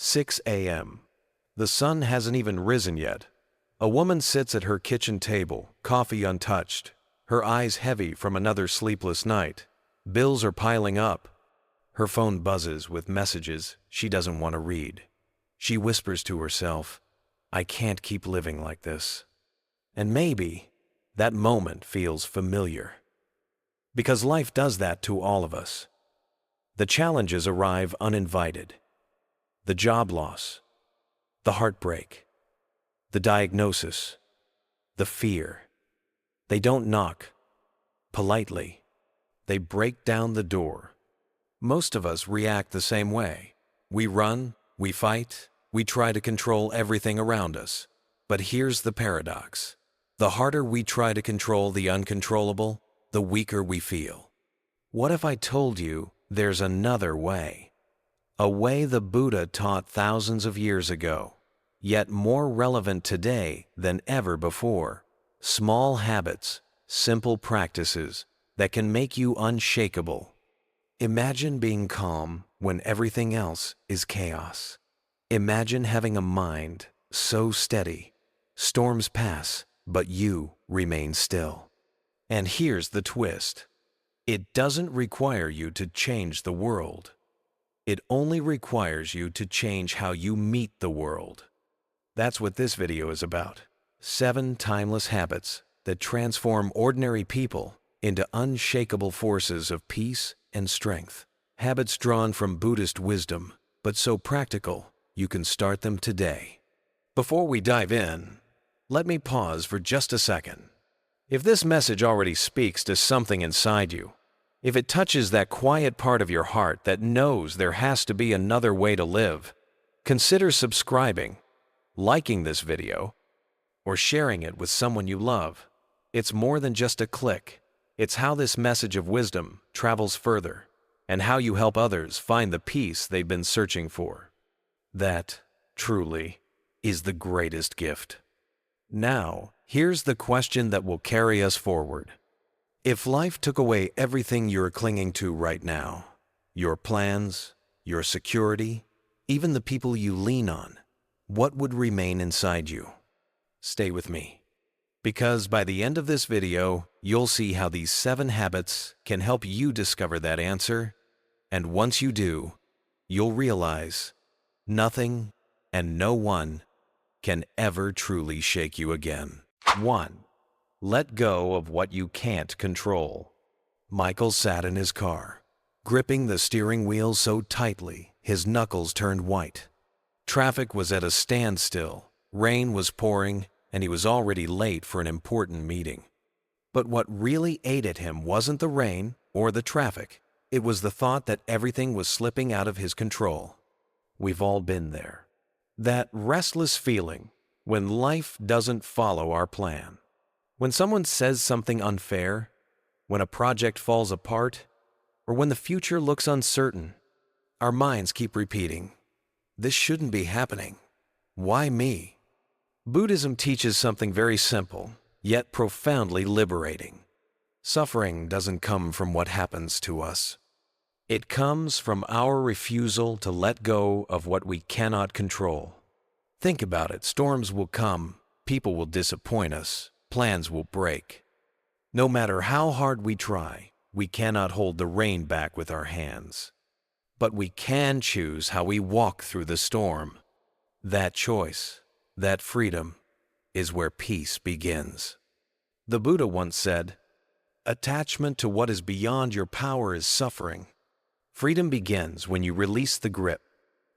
6 a.m. The sun hasn't even risen yet. A woman sits at her kitchen table, coffee untouched, her eyes heavy from another sleepless night. Bills are piling up. Her phone buzzes with messages she doesn't want to read. She whispers to herself, "I can't keep living like this." And maybe that moment feels familiar. Because life does that to all of us. The challenges arrive uninvited. The job loss, the heartbreak, the diagnosis, the fear. They don't knock politely. They break down the door. Most of us react the same way. We run, we fight, we try to control everything around us. But here's the paradox. The harder we try to control the uncontrollable, the weaker we feel. What if I told you there's another way? A way the Buddha taught thousands of years ago, yet more relevant today than ever before. Small habits, simple practices that can make you unshakable. Imagine being calm when everything else is chaos. Imagine having a mind so steady. Storms pass, but you remain still. And here's the twist. It doesn't require you to change the world. It only requires you to change how you meet the world. That's what this video is about. 7 timeless habits that transform ordinary people into unshakable forces of peace and strength. Habits drawn from Buddhist wisdom, but so practical you can start them today. Before we dive in, let me pause for just a second. If this message already speaks to something inside you, if it touches that quiet part of your heart that knows there has to be another way to live, consider subscribing, liking this video, or sharing it with someone you love. It's more than just a click. It's how this message of wisdom travels further, and how you help others find the peace they've been searching for. That, truly, is the greatest gift. Now, here's the question that will carry us forward. If life took away everything you're clinging to right now, your plans, your security, even the people you lean on, what would remain inside you? Stay with me, because by the end of this video, you'll see how these 7 habits can help you discover that answer, and once you do, you'll realize nothing and no one can ever truly shake you again. 1. Let go of what you can't control. Michael sat in his car, gripping the steering wheel so tightly his knuckles turned white. Traffic was at a standstill, rain was pouring, and he was already late for an important meeting. But what really ate at him wasn't the rain or the traffic. It was the thought that everything was slipping out of his control. We've all been there. That restless feeling when life doesn't follow our plan. When someone says something unfair, when a project falls apart, or when the future looks uncertain, our minds keep repeating, "This shouldn't be happening. Why me?" Buddhism teaches something very simple, yet profoundly liberating. Suffering doesn't come from what happens to us. It comes from our refusal to let go of what we cannot control. Think about it. Storms will come, people will disappoint us, plans will break. No matter how hard we try, we cannot hold the rain back with our hands. But we can choose how we walk through the storm. That choice, that freedom, is where peace begins. The Buddha once said, "Attachment to what is beyond your power is suffering." Freedom begins when you release the grip.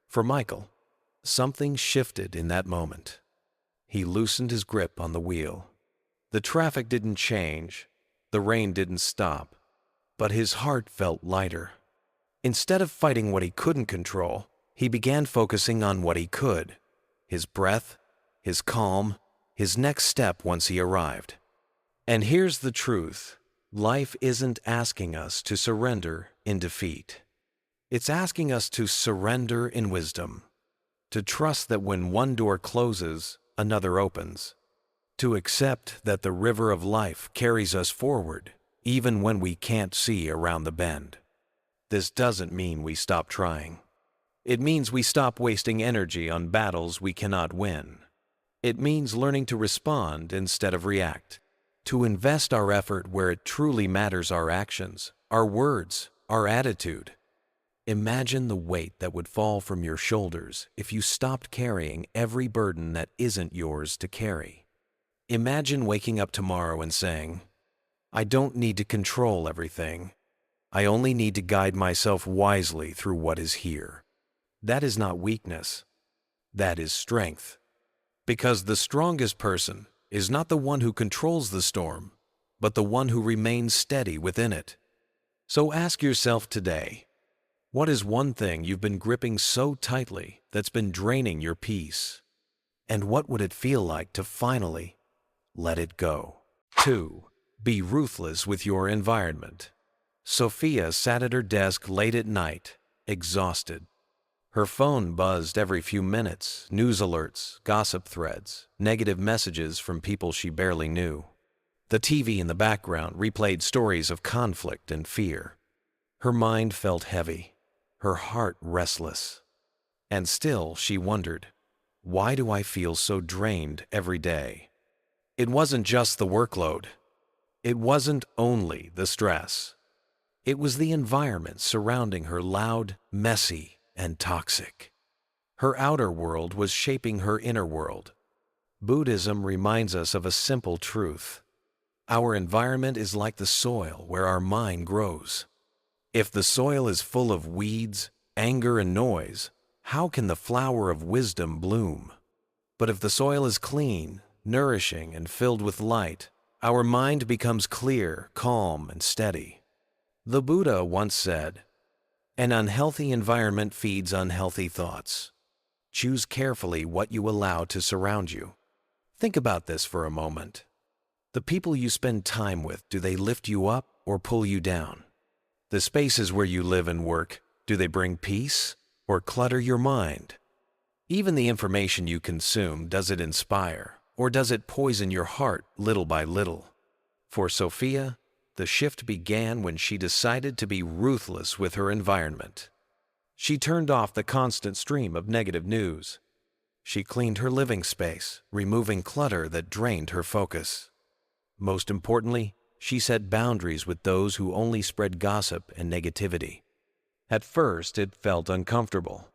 For Michael, something shifted in that moment. He loosened his grip on the wheel. The traffic didn't change, the rain didn't stop, but his heart felt lighter. Instead of fighting what he couldn't control, he began focusing on what he could. His breath, his calm, his next step once he arrived. And here's the truth. Life isn't asking us to surrender in defeat. It's asking us to surrender in wisdom, to trust that when one door closes, another opens, to accept that the river of life carries us forward, even when we can't see around the bend. This doesn't mean we stop trying. It means we stop wasting energy on battles we cannot win. It means learning to respond instead of react, to invest our effort where it truly matters: our actions, our words, our attitude. Imagine the weight that would fall from your shoulders if you stopped carrying every burden that isn't yours to carry. Imagine waking up tomorrow and saying, "I don't need to control everything. I only need to guide myself wisely through what is here." That is not weakness. That is strength. Because the strongest person is not the one who controls the storm, but the one who remains steady within it. So ask yourself today, what is one thing you've been gripping so tightly that's been draining your peace? And what would it feel like to finally let it go? 2. Be ruthless with your environment. Sophia sat at her desk late at night, exhausted. Her phone buzzed every few minutes: news alerts, gossip threads, negative messages from people she barely knew. The TV in the background replayed stories of conflict and fear. Her mind felt heavy, her heart restless. And still she wondered, why do I feel so drained every day? It wasn't just the workload. It wasn't only the stress. It was the environment surrounding her: loud, messy, and toxic. Her outer world was shaping her inner world. Buddhism reminds us of a simple truth. Our environment is like the soil where our mind grows. If the soil is full of weeds, anger, and noise, how can the flower of wisdom bloom? But if the soil is clean, nourishing, and filled with light, our mind becomes clear, calm, and steady. The Buddha once said, "An unhealthy environment feeds unhealthy thoughts." Choose carefully what you allow to surround you. Think about this for a moment. The people you spend time with, do they lift you up or pull you down? The spaces where you live and work, do they bring peace or clutter your mind? Even the information you consume, does it inspire or does it poison your heart little by little? For Sophia, the shift began when she decided to be ruthless with her environment. She turned off the constant stream of negative news. She cleaned her living space, removing clutter that drained her focus. Most importantly, she set boundaries with those who only spread gossip and negativity. At first, it felt uncomfortable.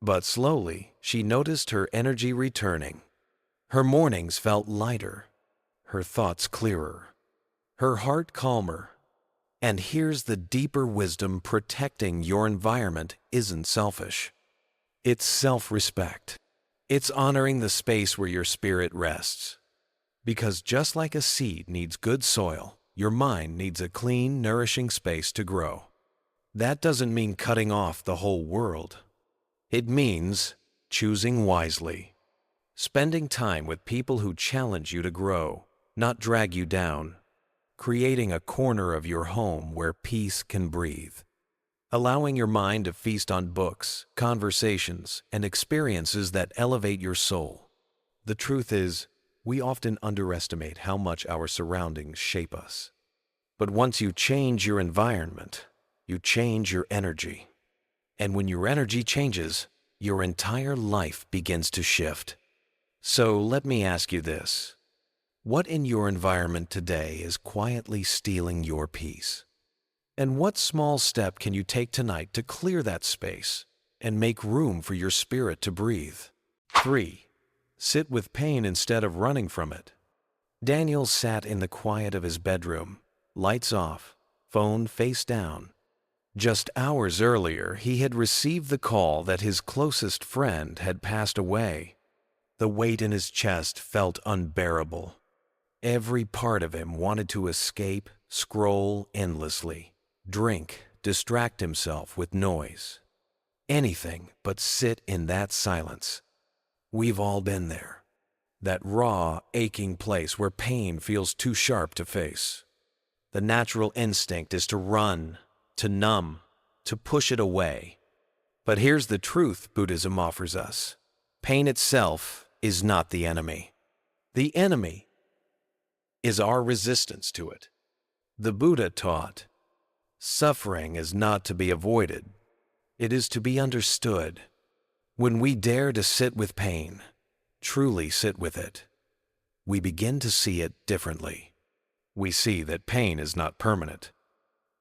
But slowly, she noticed her energy returning. Her mornings felt lighter, her thoughts clearer, her heart calmer. And here's the deeper wisdom: protecting your environment isn't selfish. It's self-respect. It's honoring the space where your spirit rests. Because just like a seed needs good soil, your mind needs a clean, nourishing space to grow. That doesn't mean cutting off the whole world. It means choosing wisely. Spending time with people who challenge you to grow, not drag you down. Creating a corner of your home where peace can breathe. Allowing your mind to feast on books, conversations, and experiences that elevate your soul. The truth is, we often underestimate how much our surroundings shape us. But once you change your environment, you change your energy. And when your energy changes, your entire life begins to shift. So let me ask you this. What in your environment today is quietly stealing your peace? And what small step can you take tonight to clear that space and make room for your spirit to breathe? 3. Sit with pain instead of running from it. Daniel sat in the quiet of his bedroom, lights off, phone face down. Just hours earlier, he had received the call that his closest friend had passed away. The weight in his chest felt unbearable. Every part of him wanted to escape, scroll endlessly, drink, distract himself with noise. Anything but sit in that silence. We've all been there. That raw, aching place where pain feels too sharp to face. The natural instinct is to run, to numb, to push it away. But here's the truth Buddhism offers us. Pain itself is not the enemy. The enemy is our resistance to it. The Buddha taught, suffering is not to be avoided, It is to be understood. When we dare to sit with pain, truly sit with it, we begin to see it differently. We see that pain is not permanent.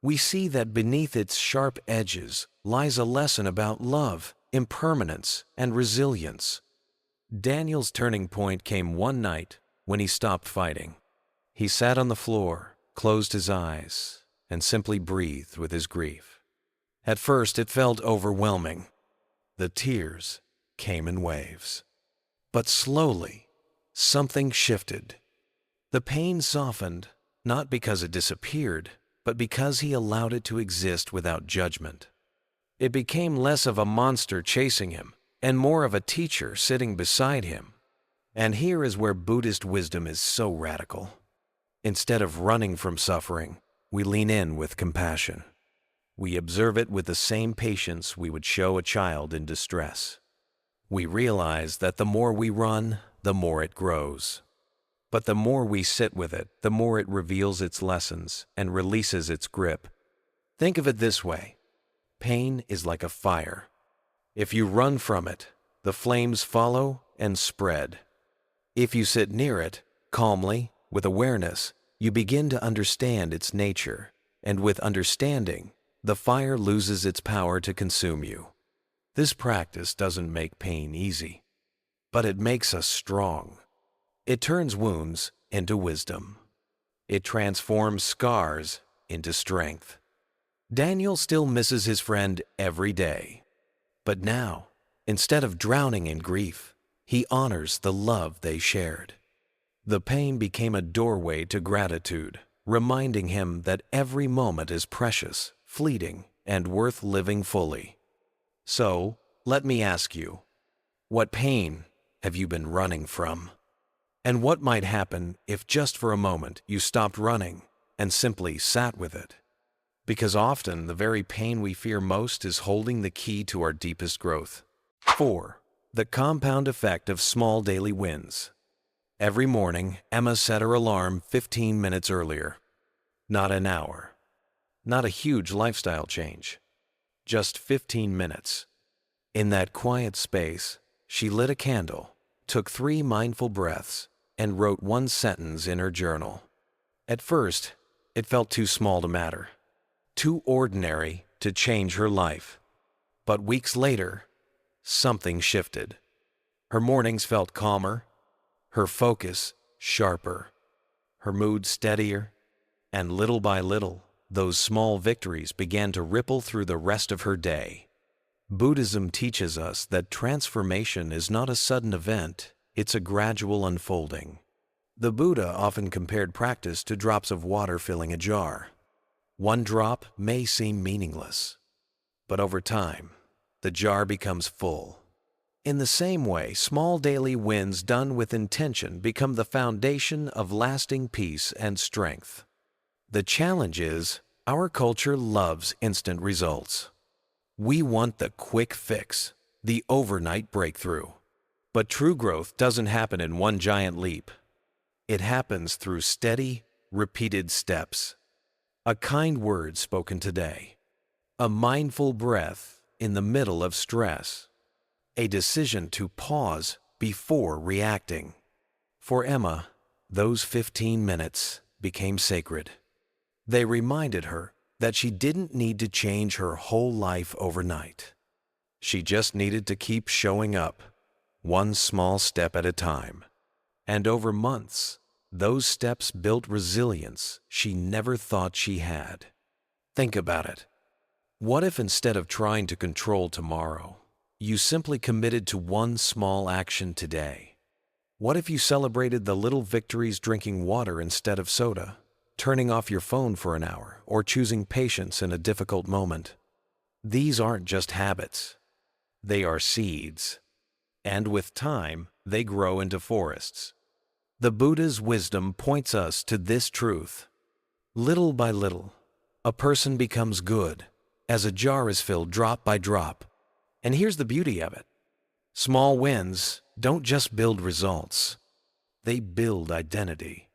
We see that beneath its sharp edges lies a lesson about love, impermanence, and resilience. Daniel's turning point came one night when he stopped fighting. He sat on the floor, closed his eyes, and simply breathed with his grief. At first, it felt overwhelming. The tears came in waves. But slowly, something shifted. The pain softened, not because it disappeared, but because he allowed it to exist without judgment. It became less of a monster chasing him and more of a teacher sitting beside him. And here is where Buddhist wisdom is so radical. Instead of running from suffering, we lean in with compassion. We observe it with the same patience we would show a child in distress. We realize that the more we run, the more it grows. But the more we sit with it, the more it reveals its lessons and releases its grip. Think of it this way. Pain is like a fire. If you run from it, the flames follow and spread. If you sit near it, calmly, with awareness, you begin to understand its nature, and with understanding, the fire loses its power to consume you. This practice doesn't make pain easy, but it makes us strong. It turns wounds into wisdom. It transforms scars into strength. Daniel still misses his friend every day. But now, instead of drowning in grief, he honors the love they shared. The pain became a doorway to gratitude, reminding him that every moment is precious, fleeting, and worth living fully. So, let me ask you, what pain have you been running from? And what might happen if just for a moment you stopped running and simply sat with it? Because often the very pain we fear most is holding the key to our deepest growth. 4. The compound effect of small daily wins. Every morning, Emma set her alarm 15 minutes earlier. Not an hour. Not a huge lifestyle change. Just 15 minutes. In that quiet space, she lit a candle, took 3 mindful breaths, and wrote 1 sentence in her journal. At first, it felt too small to matter, too ordinary to change her life. But weeks later, something shifted. Her mornings felt calmer, her focus sharper, her mood steadier, and little by little, those small victories began to ripple through the rest of her day. Buddhism teaches us that transformation is not a sudden event, it's a gradual unfolding. The Buddha often compared practice to drops of water filling a jar. One drop may seem meaningless, but over time, the jar becomes full. In the same way, small daily wins done with intention become the foundation of lasting peace and strength. The challenge is, our culture loves instant results. We want the quick fix, the overnight breakthrough. But true growth doesn't happen in one giant leap. It happens through steady, repeated steps. A kind word spoken today. A mindful breath in the middle of stress. A decision to pause before reacting. For Emma, those 15 minutes became sacred. They reminded her that she didn't need to change her whole life overnight. She just needed to keep showing up, one small step at a time. And over months, those steps built resilience she never thought she had. Think about it. What if instead of trying to control tomorrow, you simply committed to one small action today? What if you celebrated the little victories, drinking water instead of soda, turning off your phone for an hour, or choosing patience in a difficult moment? These aren't just habits. They are seeds. And with time, they grow into forests. The Buddha's wisdom points us to this truth. Little by little, a person becomes good, as a jar is filled drop by drop. And here's the beauty of it. Small wins don't just build results. They build identity.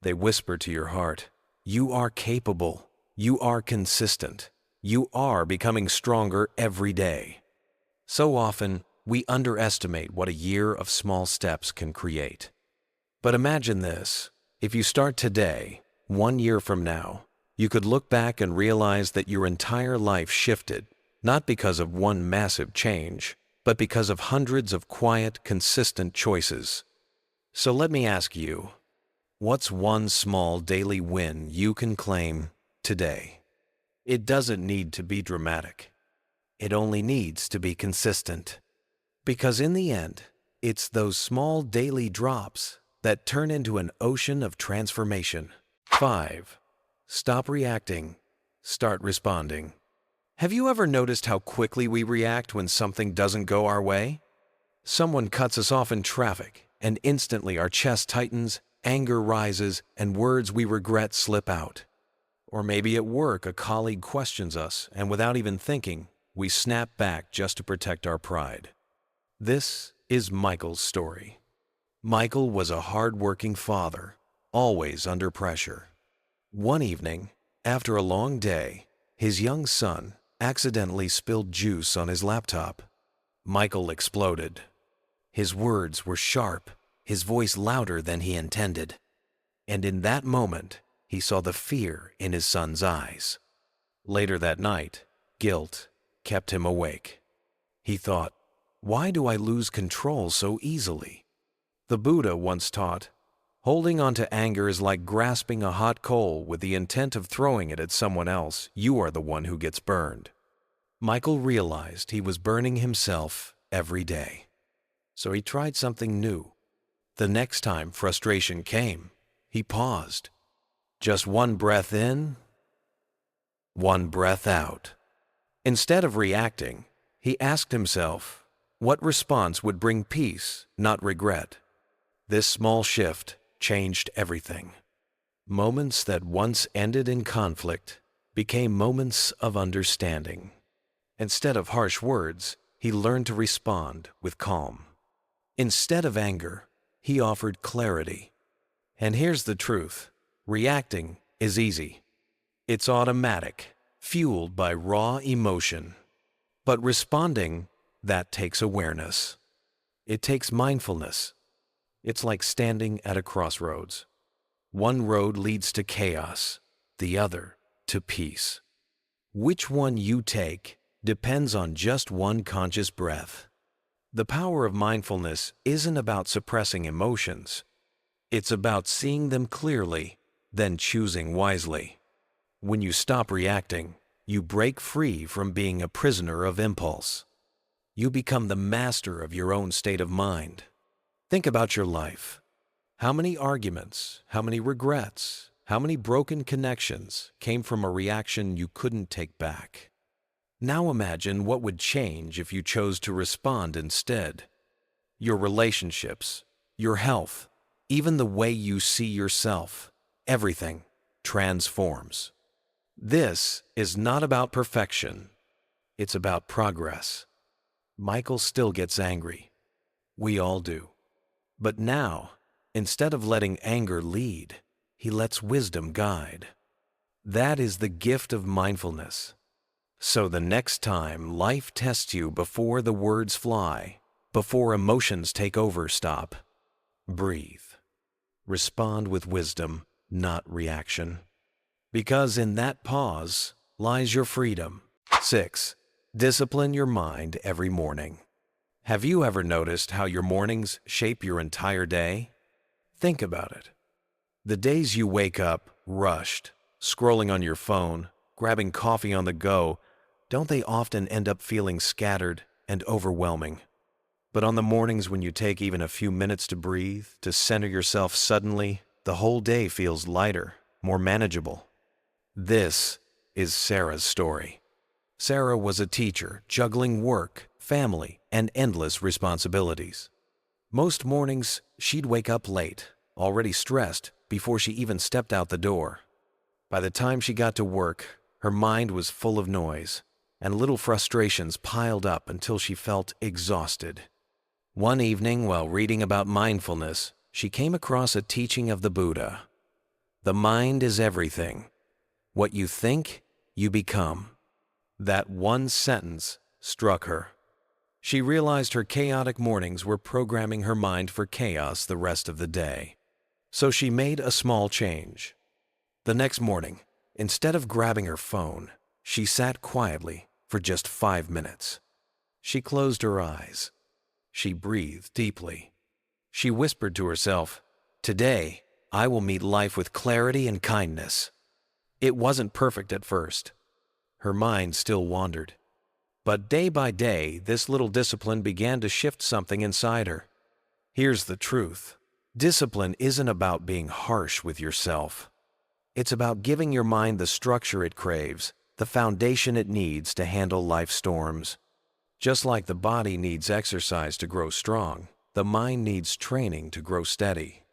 They whisper to your heart, you are capable, you are consistent, You are becoming stronger every day. So often, we underestimate what a year of small steps can create. But imagine this. If you start today, 1 year from now, you could look back and realize that your entire life shifted, not because of one massive change, but because of hundreds of quiet, consistent choices. So let me ask you, what's one small daily win you can claim today? It doesn't need to be dramatic. It only needs to be consistent. Because in the end, it's those small daily drops that turn into an ocean of transformation. 5. Stop reacting. Start responding. Have you ever noticed how quickly we react when something doesn't go our way? Someone cuts us off in traffic, and instantly our chest tightens, anger rises, and words we regret slip out. Or maybe at work a colleague questions us, and without even thinking, we snap back just to protect our pride. This is Michael's story. Michael was a hard-working father, always under pressure. One evening, after a long day, his young son accidentally spilled juice on his laptop. Michael exploded. His words were sharp, his voice louder than he intended. And in that moment, he saw the fear in his son's eyes. Later that night, guilt kept him awake. He thought, "Why do I lose control so easily?" The Buddha once taught, "Holding on to anger is like grasping a hot coal with the intent of throwing it at someone else. You are the one who gets burned." Michael realized he was burning himself every day. So he tried something new. The next time frustration came, he paused. Just one breath in, one breath out. Instead of reacting, he asked himself, what response would bring peace, not regret? This small shift changed everything. Moments that once ended in conflict became moments of understanding. Instead of harsh words, he learned to respond with calm. Instead of anger, he offered clarity. And here's the truth. Reacting is easy. It's automatic, fueled by raw emotion. But responding, that takes awareness. It takes mindfulness. It's like standing at a crossroads. One road leads to chaos, the other to peace. Which one you take depends on just one conscious breath. The power of mindfulness isn't about suppressing emotions. It's about seeing them clearly, then choosing wisely. When you stop reacting, you break free from being a prisoner of impulse. You become the master of your own state of mind. Think about your life. How many arguments, how many regrets, how many broken connections came from a reaction you couldn't take back? Now imagine what would change if you chose to respond instead. Your relationships, your health, even the way you see yourself, everything transforms. This is not about perfection. It's about progress. Michael still gets angry. We all do. But now, instead of letting anger lead, he lets wisdom guide. That is the gift of mindfulness. So the next time life tests you before the words fly, before emotions take over, stop. Breathe. Respond with wisdom, not reaction. Because in that pause lies your freedom. 6. Discipline your mind every morning. Have you ever noticed how your mornings shape your entire day? Think about it. The days you wake up rushed, scrolling on your phone, grabbing coffee on the go, don't they often end up feeling scattered and overwhelming? But on the mornings when you take even a few minutes to breathe, to center yourself suddenly, the whole day feels lighter, more manageable. This is Sarah's story. Sarah was a teacher, juggling work, family, and endless responsibilities. Most mornings, she'd wake up late, already stressed, before she even stepped out the door. By the time she got to work, her mind was full of noise, and little frustrations piled up until she felt exhausted. One evening, while reading about mindfulness, she came across a teaching of the Buddha. The mind is everything. What you think, you become. That one sentence struck her. She realized her chaotic mornings were programming her mind for chaos the rest of the day. So she made a small change. The next morning, instead of grabbing her phone, she sat quietly for just 5 minutes. She closed her eyes. She breathed deeply. She whispered to herself, "Today, I will meet life with clarity and kindness." It wasn't perfect at first. Her mind still wandered. But day by day, this little discipline began to shift something inside her. Here's the truth. Discipline isn't about being harsh with yourself. It's about giving your mind the structure it craves, the foundation it needs to handle life's storms. Just like the body needs exercise to grow strong, the mind needs training to grow steady.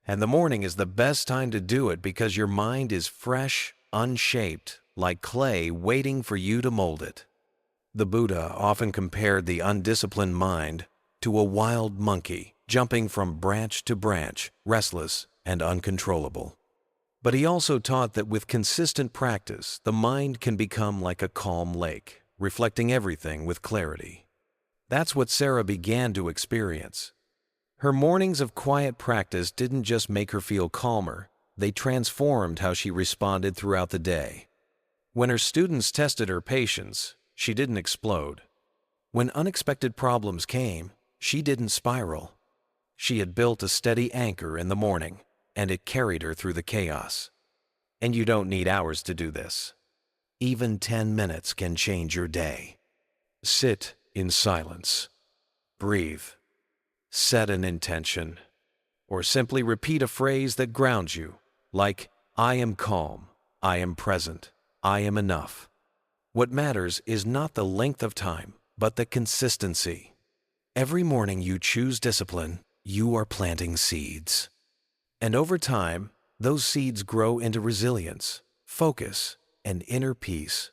And the morning is the best time to do it because your mind is fresh, unshaped, like clay waiting for you to mold it. The Buddha often compared the undisciplined mind to a wild monkey jumping from branch to branch, restless and uncontrollable. But he also taught that with consistent practice, the mind can become like a calm lake, reflecting everything with clarity. That's what Sarah began to experience. Her mornings of quiet practice didn't just make her feel calmer, they transformed how she responded throughout the day. When her students tested her patience, she didn't explode. When unexpected problems came, she didn't spiral. She had built a steady anchor in the morning, and it carried her through the chaos. And you don't need hours to do this. Even 10 minutes can change your day. Sit in silence. Breathe. Set an intention. Or simply repeat a phrase that grounds you, like, "I am calm, I am present, I am enough." What matters is not the length of time, but the consistency. Every morning you choose discipline, you are planting seeds. And over time, those seeds grow into resilience, focus, and inner peace.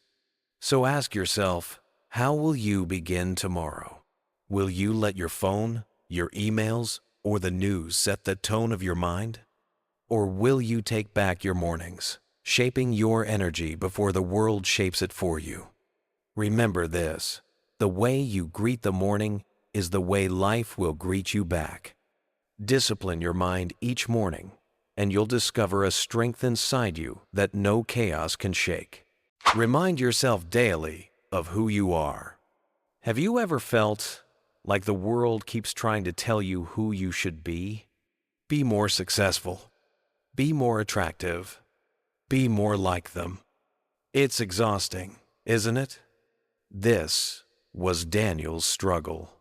So ask yourself, how will you begin tomorrow? Will you let your phone, your emails, or the news set the tone of your mind? Or will you take back your mornings, shaping your energy before the world shapes it for you? Remember this, the way you greet the morning is the way life will greet you back. Discipline your mind each morning, and you'll discover a strength inside you that no chaos can shake. Remind yourself daily of who you are. Have you ever felt like the world keeps trying to tell you who you should be? Be more successful. Be more attractive. Be more like them. It's exhausting, isn't it? This was Daniel's struggle.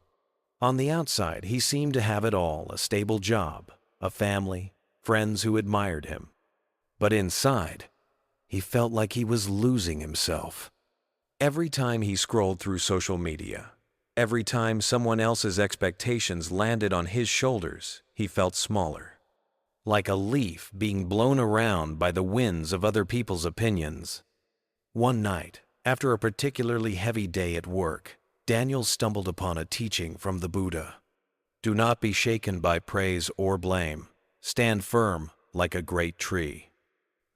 On the outside, he seemed to have it all, a stable job, a family, friends who admired him. But inside, he felt like he was losing himself. Every time he scrolled through social media, every time someone else's expectations landed on his shoulders, he felt smaller. Like a leaf being blown around by the winds of other people's opinions. One night, after a particularly heavy day at work, Daniel stumbled upon a teaching from the Buddha. Do not be shaken by praise or blame. Stand firm like a great tree.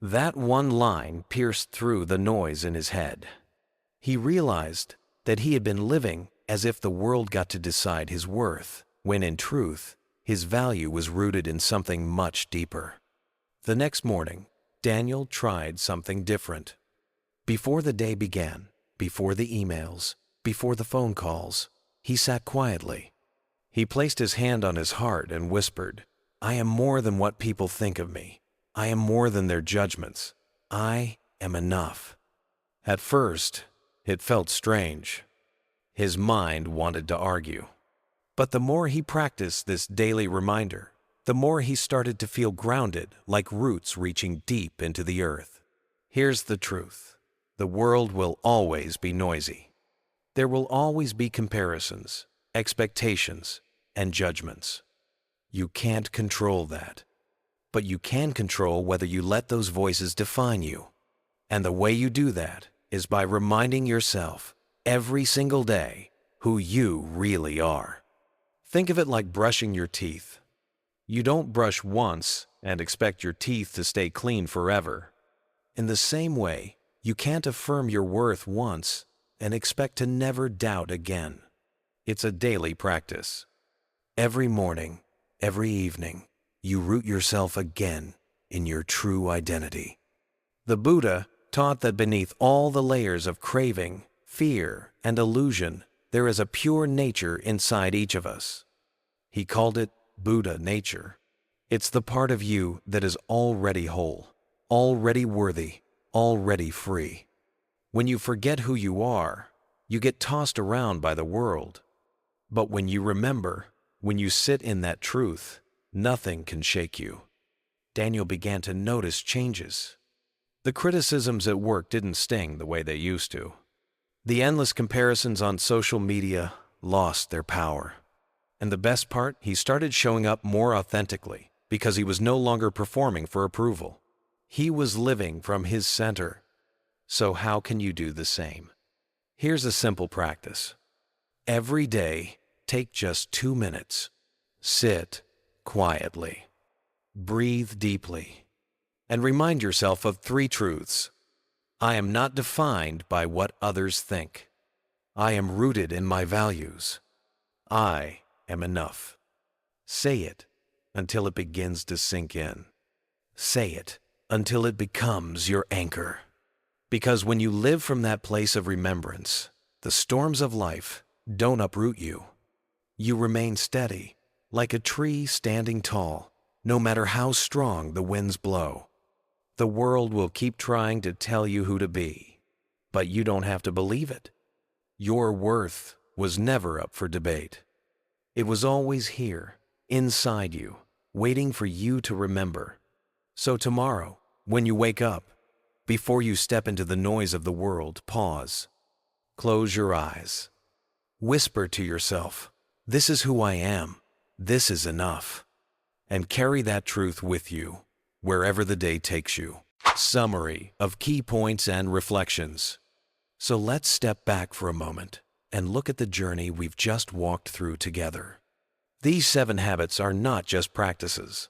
That one line pierced through the noise in his head. He realized that he had been living as if the world got to decide his worth, when in truth, his value was rooted in something much deeper. The next morning, Daniel tried something different. Before the day began, before the emails, before the phone calls, he sat quietly. He placed his hand on his heart and whispered, "I am more than what people think of me. I am more than their judgments. I am enough." At first, it felt strange. His mind wanted to argue. But the more he practiced this daily reminder, the more he started to feel grounded, like roots reaching deep into the earth. Here's the truth. The world will always be noisy. There will always be comparisons, expectations, and judgments. You can't control that. But you can control whether you let those voices define you. And the way you do that is by reminding yourself every single day who you really are. Think of it like brushing your teeth. You don't brush once and expect your teeth to stay clean forever. In the same way, you can't affirm your worth once and expect to never doubt again. It's a daily practice. Every morning, every evening, you root yourself again in your true identity. The Buddha taught that beneath all the layers of craving, fear, and illusion, there is a pure nature inside each of us. He called it Buddha nature. It's the part of you that is already whole, already worthy, already free. When you forget who you are, you get tossed around by the world. But when you remember, when you sit in that truth, nothing can shake you. Daniel began to notice changes. The criticisms at work didn't sting the way they used to. The endless comparisons on social media lost their power. And the best part, he started showing up more authentically because he was no longer performing for approval. He was living from his center. So how can you do the same? Here's a simple practice. Every day, take just 2 minutes. Sit quietly. Breathe deeply. And remind yourself of 3 truths. I am not defined by what others think. I am rooted in my values. I am enough. Say it until it begins to sink in. Say it until it becomes your anchor. Because when you live from that place of remembrance, the storms of life don't uproot you. You remain steady, like a tree standing tall, no matter how strong the winds blow. The world will keep trying to tell you who to be, but you don't have to believe it. Your worth was never up for debate. It was always here, inside you, waiting for you to remember. So tomorrow, when you wake up, before you step into the noise of the world, pause. Close your eyes. Whisper to yourself, "This is who I am. This is enough." And carry that truth with you, wherever the day takes you. Summary of key points and reflections. So let's step back for a moment and look at the journey we've just walked through together. These 7 habits are not just practices.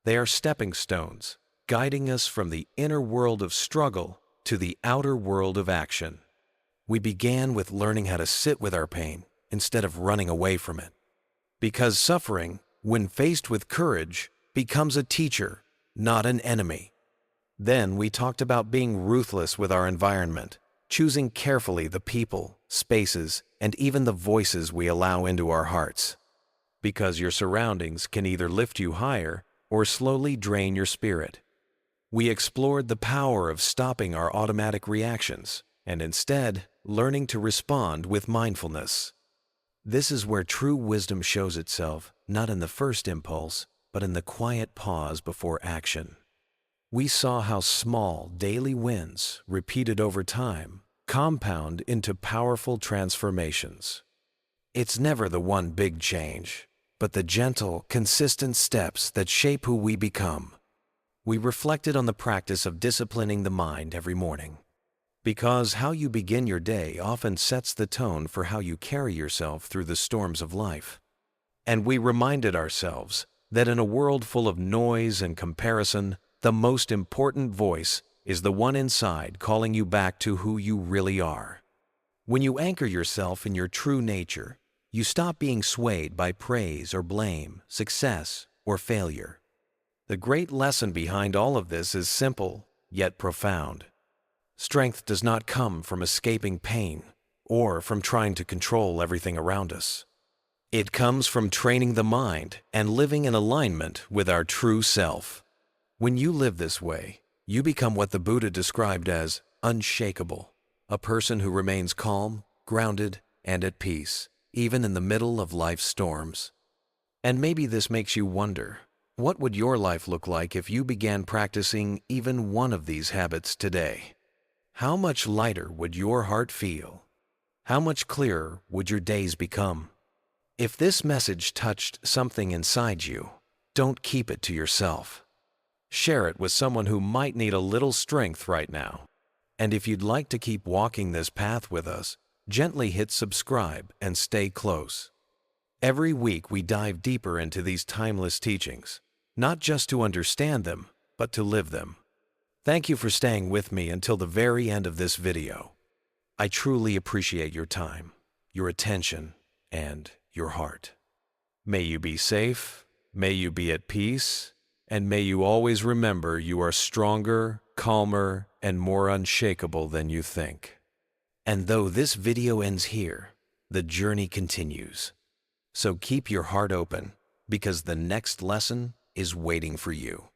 They are stepping stones, guiding us from the inner world of struggle to the outer world of action. We began with learning how to sit with our pain instead of running away from it. Because suffering, when faced with courage, becomes a teacher, not an enemy. Then we talked about being ruthless with our environment, choosing carefully the people, spaces, and even the voices we allow into our hearts. Because your surroundings can either lift you higher or slowly drain your spirit. We explored the power of stopping our automatic reactions and instead learning to respond with mindfulness. This is where true wisdom shows itself, not in the first impulse, but in the quiet pause before action. We saw how small daily wins, repeated over time, compound into powerful transformations. It's never the one big change, but the gentle, consistent steps that shape who we become. We reflected on the practice of disciplining the mind every morning, because how you begin your day often sets the tone for how you carry yourself through the storms of life. And we reminded ourselves that in a world full of noise and comparison, the most important voice is the one inside calling you back to who you really are. When you anchor yourself in your true nature, you stop being swayed by praise or blame, success or failure. The great lesson behind all of this is simple, yet profound. Strength does not come from escaping pain or from trying to control everything around us. It comes from training the mind and living in alignment with our true self. When you live this way, you become what the Buddha described as unshakable, a person who remains calm, grounded, and at peace, even in the middle of life's storms. And maybe this makes you wonder, what would your life look like if you began practicing even one of these habits today? How much lighter would your heart feel? How much clearer would your days become? If this message touched something inside you, don't keep it to yourself. Share it with someone who might need a little strength right now. And if you'd like to keep walking this path with us, gently hit subscribe and stay close. Every week we dive deeper into these timeless teachings, not just to understand them, but to live them. Thank you for staying with me until the very end of this video. I truly appreciate your time, your attention, and your heart. May you be safe, may you be at peace, and may you always remember you are stronger, calmer, and more unshakable than you think. And though this video ends here, the journey continues. So keep your heart open, because the next lesson is waiting for you.